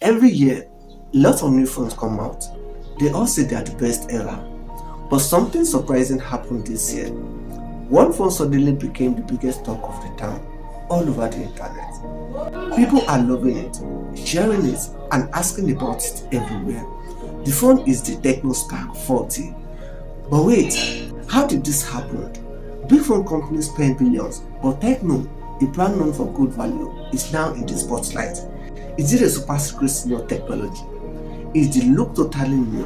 Every year, lots of new phones come out. They all say they are the best ever. But something surprising happened this year. One phone suddenly became the biggest talk of the town, all over the internet. People are loving it, sharing it, and asking about it everywhere. The phone is the Tecno Spark 40. But wait, how did this happen? Big phone companies spend billions, but Tecno, a brand known for good value, is now in the spotlight. Is it a super secret senior technology? Is the look totally new?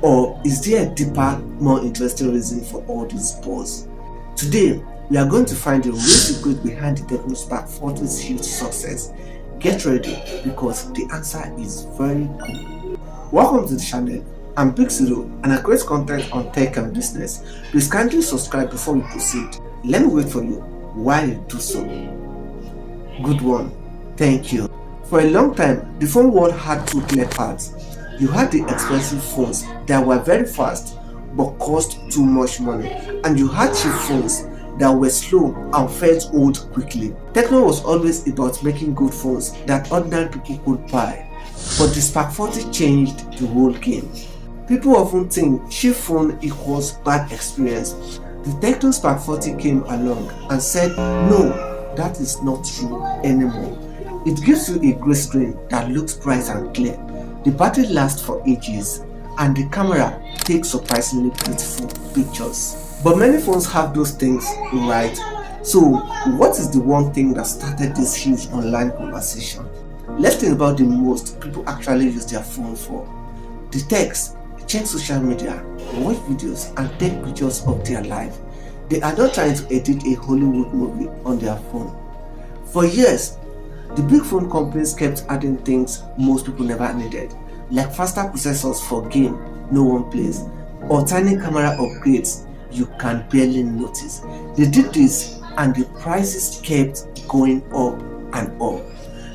Or is there a deeper, more interesting reason for all this buzz? Today, we are going to find the real secret behind the Tecno Spark 40's huge success. Get ready because the answer is very cool. Welcome to the channel. I'm Big Zero and I create content on tech and business. Please kindly subscribe before we proceed. Let me wait for you while you do so. Good one. Thank you. For a long time, the phone world had two clear paths. You had the expensive phones that were very fast but cost too much money, and you had cheap phones that were slow and felt old quickly. Tecno was always about making good phones that ordinary people could buy, but the Spark 40 changed the whole game. People often think cheap phone equals bad experience. The Tecno Spark 40 came along and said, no, that is not true anymore. It gives you a great screen that looks bright and clear. The battery lasts for ages and the camera takes surprisingly beautiful pictures. But many phones have those things, right? So what is the one thing that started this huge online conversation? Let's think about the most people actually use their phone for. The text, check social media, watch videos and take pictures of their life. They are not trying to edit a Hollywood movie on their phone. For years, the big phone companies kept adding things most people never needed, like faster processors for game no one plays, or tiny camera upgrades you can barely notice. They did this and the prices kept going up and up.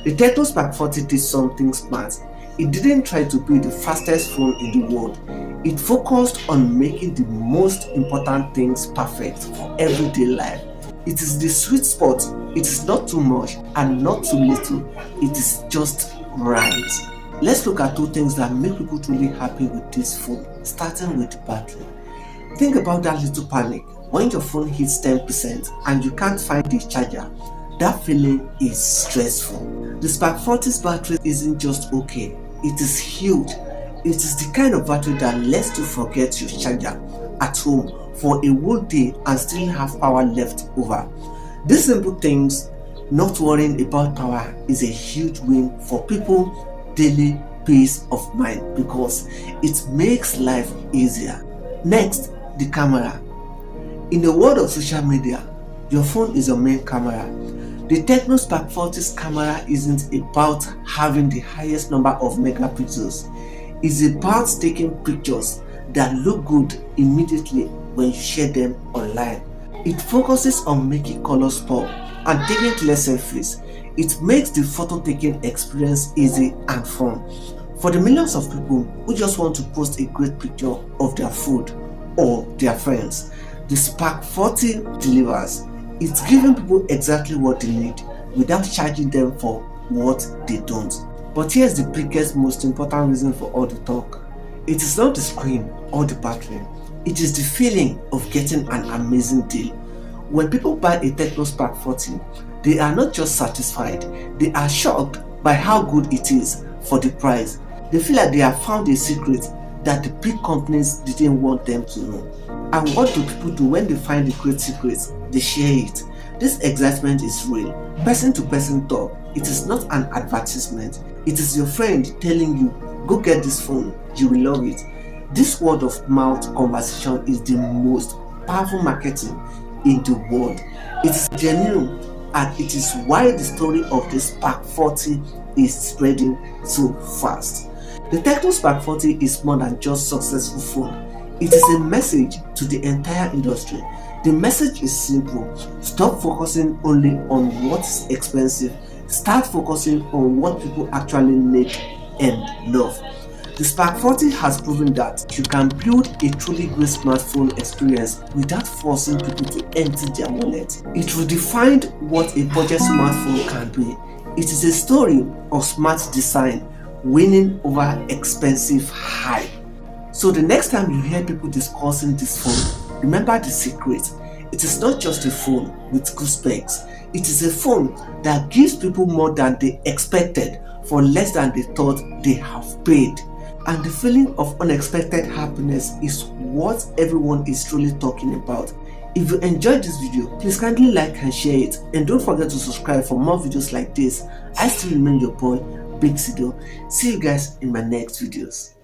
The Tecno Spark 40 did something smart. It didn't try to be the fastest phone in the world. It focused on making the most important things perfect for everyday life. It is the sweet spot. It is not too much and not too little. It is just right. Let's look at two things that make people truly happy with this phone, starting with the battery. Think about that little panic when your phone hits 10% and you can't find the charger. That feeling is stressful. The Spark 40's battery isn't just okay, it is huge. It is the kind of battery that lets you forget your charger at home for a whole day and still have power left over. These simple things, not worrying about power, is a huge win for people daily peace of mind because it makes life easier. Next, the camera. In the world of social media, your phone is your main camera. The Tecno Spark 40's camera isn't about having the highest number of megapixels. It's about taking pictures that look good immediately when you share them online. It focuses on making colors pop and taking clear selfies. It makes the photo taking experience easy and fun. For the millions of people who just want to post a great picture of their food or their friends, the Spark 40 delivers. It's giving people exactly what they need without charging them for what they don't. But here's the biggest, most important reason for all the talk. It is not the screen or the battery. It is the feeling of getting an amazing deal. When people buy a Tecno Spark 40, they are not just satisfied, they are shocked by how good it is for the price. They feel like they have found a secret that the big companies didn't want them to know. And what do people do when they find the great secrets? They share it. This excitement is real. Person to person talk. It is not an advertisement. It is your friend telling you, go get this phone, you will love it. This word of mouth conversation is the most powerful marketing in the world. It is genuine and it is why the story of the Spark 40 is spreading so fast. The Tecno Spark 40 is more than just successful phone. It is a message to the entire industry. The message is simple. Stop focusing only on what's expensive. Start focusing on what people actually need and love. The Spark 40 has proven that you can build a truly great smartphone experience without forcing people to empty their wallet. It redefined what a budget smartphone can be. It is a story of smart design, winning over expensive hype. So the next time you hear people discussing this phone, remember the secret. It is not just a phone with good specs. It is a phone that gives people more than they expected for less than they thought they have paid. And the feeling of unexpected happiness is what everyone is truly talking about. If you enjoyed this video, please kindly like and share it, and don't forget to subscribe for more videos like this. I still remain your boy, Big Sido. See you guys in my next videos.